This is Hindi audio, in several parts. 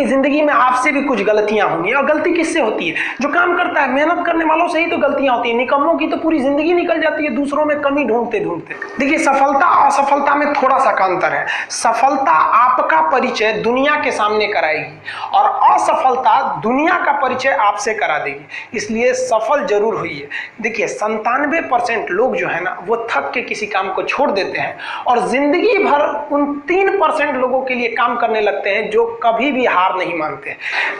जिंदगी में आपसे भी कुछ गलतियां होंगी, और गलती किससे होती है? जो काम करता है, मेहनत करने वालों से ही तो गलतियां होती है। निकम्मों की तो पूरी जिंदगी निकल जाती है दूसरों में कमी ढूंढते ढूंढते। देखिए, सफलता और असफलता में थोड़ा सा अंतर है। सफलता आपका परिचय दुनिया के सामने कराएगी और असफलता दुनिया का परिचय आपसे करा देगी। इसलिए सफल जरूर होइए। देखिए, 97% लोग जो है ना, वो थक के किसी काम को छोड़ देते हैं और जिंदगी भर उन 3% लोगों के लिए काम करने लगते हैं जो कभी भी हार नहीं मानते।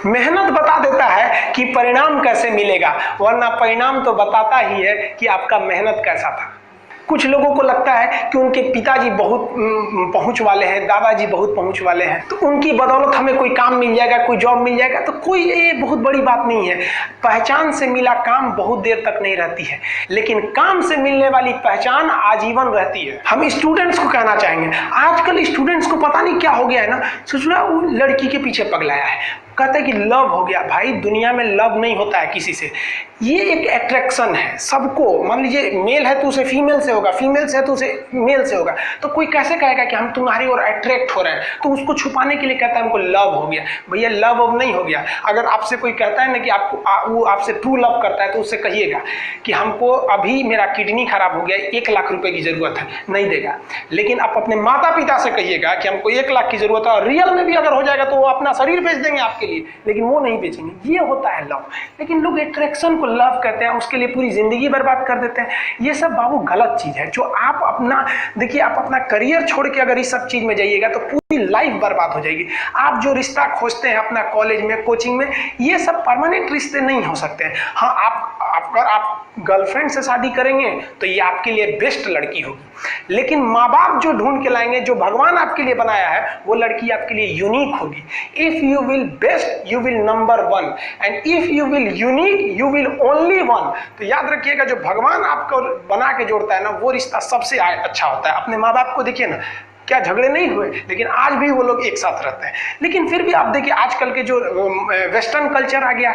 मेहनत बता देता है कि परिणाम कैसे मिलेगा, वरना परिणाम तो बताता ही है कि आपका मेहनत कैसा था। कुछ लोगों को लगता है कि उनके पिताजी बहुत पहुंच वाले हैं, दादाजी बहुत पहुंच वाले हैं, तो उनकी बदौलत हमें कोई काम मिल जाएगा, कोई जॉब मिल जाएगा। तो कोई ये बहुत बड़ी बात नहीं है। पहचान से मिला काम बहुत देर तक नहीं रहती है, लेकिन काम से मिलने वाली पहचान आजीवन रहती है। हम स्टूडेंट्स को कहना चाहेंगे, आजकल स्टूडेंट्स को पता नहीं क्या हो गया है ना, सोच रहा वो लड़की के पीछे पगलाया है, कहते हैं कि लव हो गया। भाई, दुनिया में लव नहीं होता है किसी से, ये एक अट्रैक्शन है सबको। मान लीजिए मेल है तो उसे फीमेल से होगा, फीमेल से है तो उसे मेल से होगा। तो कोई कैसे कहेगा कि हम तुम्हारी ओर अट्रैक्ट हो रहे हैं? तो उसको छुपाने के लिए कहता है हमको लव हो गया। भैया, लव अब नहीं हो गया। अगर आपसे कोई कहता है ना कि आपको वो आपसे ट्रू लव करता है, तो उससे कहिएगा कि हमको अभी मेरा किडनी खराब हो गया, 1 लाख रुपए की जरूरत है, नहीं देगा। लेकिन आप अपने माता पिता से कहिएगा कि हमको 1 लाख की जरूरत है, और रियल में भी अगर हो जाएगा तो वो अपना शरीर बेच देंगे आपके लिए, लेकिन वो नहीं बेचेंगे। ये होता है लव। लेकिन लोग अट्रैक्शन को लव कहते हैं, उसके लिए पूरी जिंदगी बर्बाद कर देते हैं। ये सब बाबू गलत चीज है। जो आप अपना देखिए, आप अपना करियर छोड़ के अगर इस सब चीज में जाइएगा तो पूरी लाइफ बर्बाद हो जाएगी। आप जो रिश्ता खोजते हैं अपना कॉलेज में, कोचिंग में, ये सब परमानेंट रिश्ते नहीं हो सकते हैं। हाँ, अगर आप गर्लफ्रेंड से शादी करेंगे तो ये आपके लिए बेस्ट लड़की होगी, लेकिन माँ बाप जो ढूंढ के लाएंगे, जो भगवान आपके लिए बनाया है, वो लड़की आपके लिए यूनिक होगी। If you will best you will number 1, and if you will unique you will only 1। तो याद रखिएगा, जो भगवान आपको बना के जोड़ता है ना, वो रिश्ता सबसे अच्छा होता है। अपने माँ बाप को देखिए ना, क्या झगड़े नहीं हुए, लेकिन आज भी वो लोग एक साथ रहते हैं। लेकिन फिर भी आप देखिए, आजकल के जो वेस्टर्न कल्चर आ गया,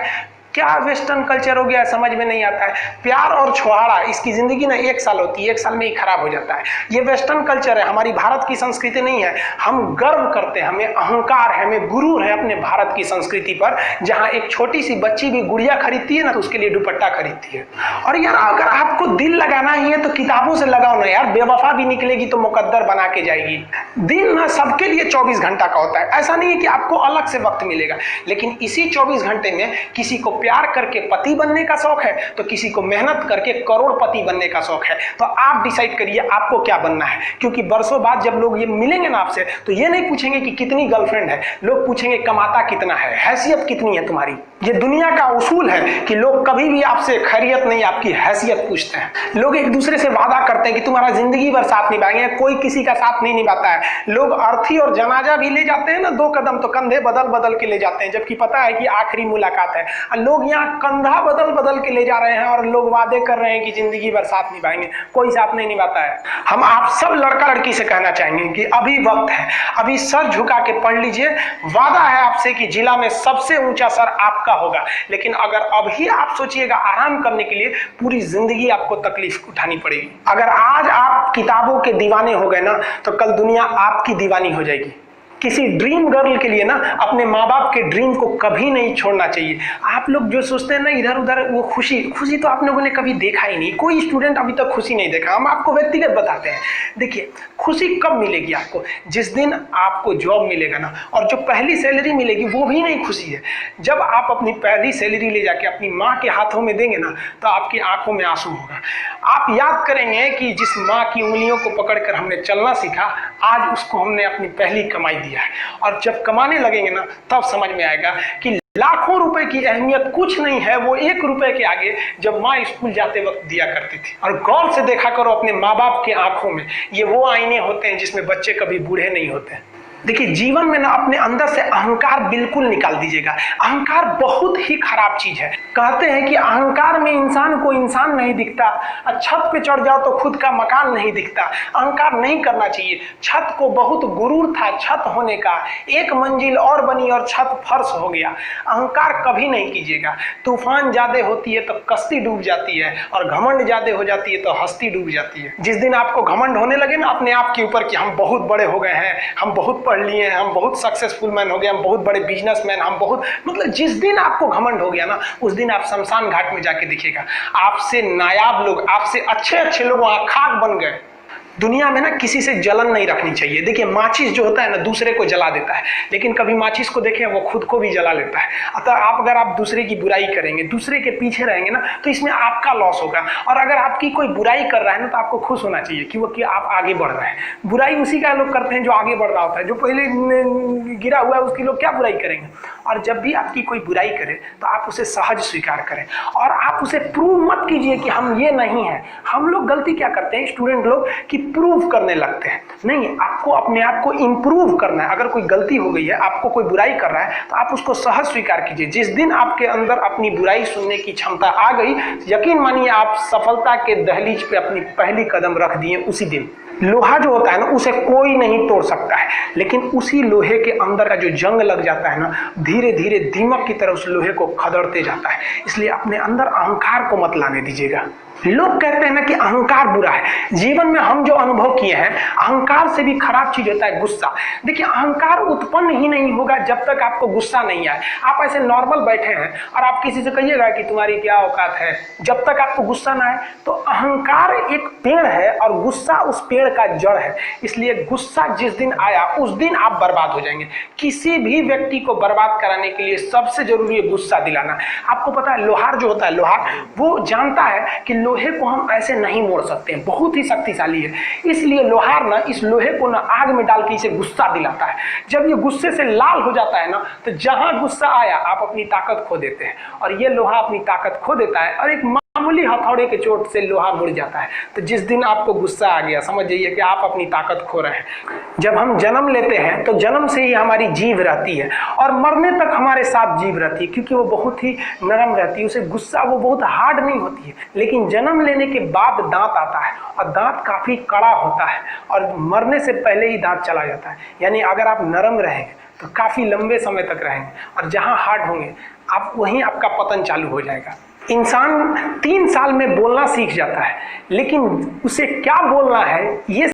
क्या वेस्टर्न कल्चर हो गया समझ में नहीं आता है। प्यार और छुहाड़ा, इसकी जिंदगी ना 1 साल होती है, 1 साल में ही खराब हो जाता है। ये वेस्टर्न कल्चर है, हमारी भारत की संस्कृति नहीं है। हम गर्व करते हैं, हमें अहंकार है, हमें गुरूर है अपने भारत की संस्कृति पर। जहां एक छोटी सी बच्ची भी गुड़िया खरीदती है ना, तो उसके लिए दुपट्टा खरीदती है। और यार, अगर आपको दिल लगाना ही है तो किताबों से लगाओ ना यार। बेवफा भी निकलेगी तो मुकद्दर बना के जाएगी। दिन ना सबके लिए 24 घंटा का होता है। ऐसा नहीं है कि आपको अलग से वक्त मिलेगा, लेकिन इसी 24 घंटे में किसी को प्यार करके पति बनने का शौक है, तो किसी को मेहनत करके करोड़पति बनने का शौक है। तो आप डिसाइड करिए आपको क्या बनना है। क्योंकि बरसों बाद जब लोग ये मिलेंगे ना आपसे, तो ये नहीं पूछेंगे कि कितनी गर्लफ्रेंड है, लोग पूछेंगे कमाता कितना है, हैसियत कितनी है तुम्हारी। ये दुनिया का उसूल है कि लोग कभी भी आपसे खैरियत नहीं, आपकी हैसियत पूछते हैं। लोग एक दूसरे से वादा करते हैं कि तुम्हारा जिंदगी भर साथ निभाएंगे, कोई किसी का साथ नहीं निभाता है। लोग अर्थी और जनाजा भी ले जाते हैं ना 2 कदम, तो कंधे बदल बदल के ले जाते हैं, जबकि पता है कि आखिरी मुलाकात है। लोग यहाँ कंधा बदल बदल के ले जा रहे हैं और लोग वादे कर रहे हैं कि जिंदगी भर साथ निभाएंगे, कोई साथ नहीं निभाता है। हम आप सब लड़का लड़की से कहना चाहेंगे कि अभी वक्त है, अभी सर झुका के पढ़ लीजिए। वादा है आपसे कि जिला में सबसे ऊंचा सर आपका होगा। लेकिन अगर अभी आप सोचिएगा आराम करने के लिए, पूरी जिंदगी आपको तकलीफ उठानी पड़ेगी। अगर आज आप किताबों के दीवाने हो गए ना, तो कल दुनिया आपकी दीवानी हो जाएगी। किसी ड्रीम गर्ल के लिए ना अपने माँ बाप के ड्रीम को कभी नहीं छोड़ना चाहिए। आप लोग जो सोचते हैं ना इधर उधर, वो खुशी तो आप लोगों ने कभी देखा ही नहीं। कोई स्टूडेंट अभी तक खुशी नहीं देखा। हम आपको व्यक्तिगत बताते हैं। देखिए, खुशी कब मिलेगी आपको? जिस दिन आपको जॉब मिलेगा ना, और जो पहली सैलरी मिलेगी वो भी नहीं खुशी है। जब आप अपनी पहली सैलरी ले जाके अपनी माँ के हाथों में देंगे ना, तो आपकी आंखों में आंसू होगा। आप याद करेंगे कि जिस माँ की उंगलियों को पकड़कर हमने चलना सीखा, आज उसको हमने अपनी पहली कमाई दी है। और जब कमाने लगेंगे ना, तब समझ में आएगा कि लाखों रुपए की अहमियत कुछ नहीं है वो 1 रुपए के आगे, जब माँ स्कूल जाते वक्त दिया करती थी। और गौर से देखा करो अपने माँ बाप की आंखों में, ये वो आईने होते हैं जिसमें बच्चे कभी बूढ़े नहीं होते। देखिए, जीवन में ना अपने अंदर से अहंकार बिल्कुल निकाल दीजिएगा। अहंकार बहुत ही खराब चीज है। कहते हैं कि अहंकार में इंसान को इंसान नहीं दिखता, छत पे चढ़ जाओ तो खुद का मकान नहीं दिखता। अहंकार नहीं करना चाहिए। छत को बहुत गुरूर था छत होने का, 1 मंजिल और बनी और छत फर्श हो गया। अहंकार कभी नहीं कीजिएगा। तूफान ज्यादा होती है तो कश्ती डूब जाती है, और घमंड ज्यादा हो जाती है तो हस्ती डूब जाती है। जिस दिन आपको घमंड होने लगे ना अपने आप के ऊपर कि हम बहुत बड़े हो गए हैं, हम बहुत पढ़ लिए हैं, हम बहुत सक्सेसफुल मैन हो गए, हम बहुत बड़े बिजनेसमैन, हम बहुत, मतलब जिस दिन आपको घमंड हो गया ना, उस दिन आप शमशान घाट में जाके देखिएगा, आपसे नायाब लोग, आपसे अच्छे अच्छे लोग वहां खाक बन गए। दुनिया में ना किसी से जलन नहीं रखनी चाहिए। देखिए माचिस जो होता है ना दूसरे को जला देता है, लेकिन कभी माचिस को देखें वो खुद को भी जला लेता है। अतः अगर आप दूसरे की बुराई करेंगे, दूसरे के पीछे रहेंगे ना, तो इसमें आपका लॉस होगा। और अगर आपकी कोई बुराई कर रहा है ना, तो आपको खुश होना चाहिए कि आप आगे बढ़ रहे हैं। बुराई उसी का लोग करते हैं जो आगे बढ़ रहा होता है, जो पहले गिरा हुआ है उसकी लोग क्या बुराई करेंगे। और जब भी आपकी कोई बुराई करे तो आप उसे सहज स्वीकार करें, और आप उसे प्रूव मत कीजिए कि हम ये नहीं है। हम लोग गलती क्या करते हैं स्टूडेंट लोग, कि प्रूव करने लगते हैं। नहीं, आपको अपने आप को इंप्रूव करना है। अगर कोई गलती हो गई है, आपको कोई बुराई कर रहा है, तो आप उसको सहज स्वीकार कीजिए। जिस दिन आपके अंदर अपनी बुराई सुनने की क्षमता आ गई, यकीन मानिए आप सफलता के दहलीज पे अपनी पहली कदम रख दिए उसी दिन। लोहा जो होता है ना, उसे कोई नहीं तोड़ सकता है, लेकिन उसी लोहे के अंदर का जो जंग लग जाता है ना, धीरे धीरे दीमक की तरह उस लोहे को खदड़ते जाता है। इसलिए अपने अंदर अहंकार को मत लाने दीजिएगा। लोग कहते हैं ना कि अहंकार बुरा है। जीवन में हम जो अनुभव किए हैं, अहंकार से भी खराब चीज होता है गुस्सा। देखिए अहंकार उत्पन्न ही नहीं होगा जब तक आपको गुस्सा नहीं आए। आप ऐसे नॉर्मल बैठे हैं और आप किसी से कहिएगा कि तुम्हारी क्या औकात है, जब तक आपको गुस्सा ना आए। तो अहंकार एक पेड़ है और गुस्सा उस पेड़ का जड़ है। इसलिए गुस्सा जिस दिन आया उस दिन आप बर्बाद हो जाएंगे। किसी भी व्यक्ति को बर्बाद कराने के लिए सबसे जरूरी है गुस्सा दिलाना। आपको पता है लोहार जो होता है, लोहार वो जानता है कि लोहे को हम ऐसे नहीं मोड़ सकते हैं, बहुत ही शक्तिशाली है। इसलिए लोहार ना इस लोहे को ना आग में डाल के इसे गुस्सा दिलाता है। जब ये गुस्से से लाल हो जाता है ना, तो जहां गुस्सा आया आप अपनी ताकत खो देते हैं। और ये लोहा अपनी ताकत खो देता है और एक मामूली हथौड़े के चोट से लोहा मुड़ जाता है। तो जिस दिन आपको गुस्सा आ गया, समझ जाइए कि आप अपनी ताकत खो रहे हैं। जब हम जन्म लेते हैं तो जन्म से ही हमारी जीभ रहती है और मरने तक हमारे साथ जीभ रहती है, क्योंकि वो बहुत ही नरम रहती है। उसे गुस्सा वो बहुत हार्ड नहीं होती है। लेकिन जन्म लेने के बाद दांत आता है और दांत काफी कड़ा होता है और मरने से पहले ही दांत चला जाता है। यानी अगर आप नरम रहेंगे तो काफी लंबे समय तक रहेंगे, और जहां हार्ड होंगे आप वहीं आपका पतन चालू हो जाएगा। इंसान 3 साल में बोलना सीख जाता है, लेकिन उसे क्या बोलना है ये